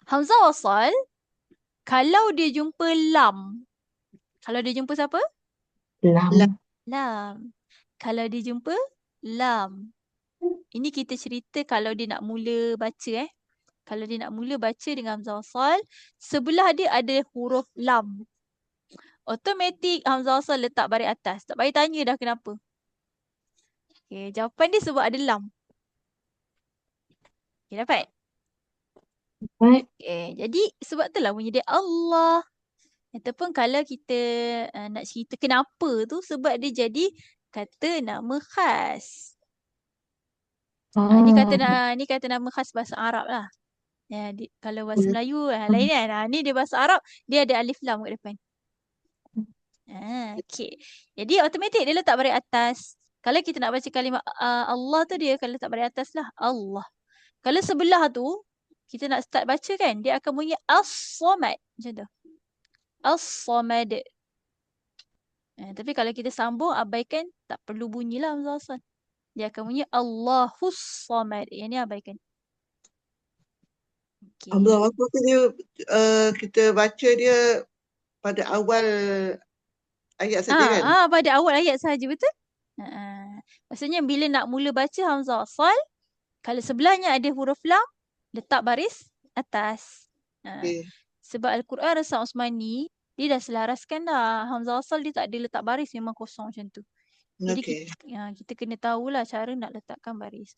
Hamzah wasal, kalau dia jumpa lam. Kalau dia jumpa siapa? Lam. Lam. Kalau dia jumpa lam. Ini kita cerita kalau dia nak mula baca Kalau dia nak mula baca dengan hamzah wasal, sebelah dia ada huruf lam. Automatik hamzah wasal letak baris atas. Tak payah tanya dah kenapa. Okay, jawapan dia sebab ada lam. Okay, dapat? Baik. Okay, jadi sebab itulah bunyi dia Allah. Ataupun kalau kita nak cerita kenapa tu, sebab dia jadi kata nama khas. Ni kata nama khas bahasa Arab lah. Ya, kalau bahasa Melayu lain kan. Ni dia bahasa Arab, dia ada alif lam kat depan. Okay. Jadi automatik dia letak baris atas. Kalau kita nak baca kalimah Allah tu, dia akan letak baris atas lah. Allah. Kalau sebelah tu, kita nak start baca kan, dia akan bunyi As-Samad. Macam tu. As-Samad. Tapi kalau kita sambung, abaikan, tak perlu bunyilah hamzah wasal. Dia akan bunyi Allahus Samad. Yang ni abaikan. Okay. Hamzah wasal tu dia kita baca dia pada awal ayat saja kan? Pada awal ayat saja, betul? Maksudnya bila nak mula baca hamzah wasal, kalau sebelahnya ada huruf lam, letak baris atas. Okay. Sebab Al-Quran Rasam Osmani, dia dah selaraskan dah. Hamzah wasal dia tak ada letak baris, memang kosong macam tu. Jadi kita kena tahulah cara nak letakkan baris.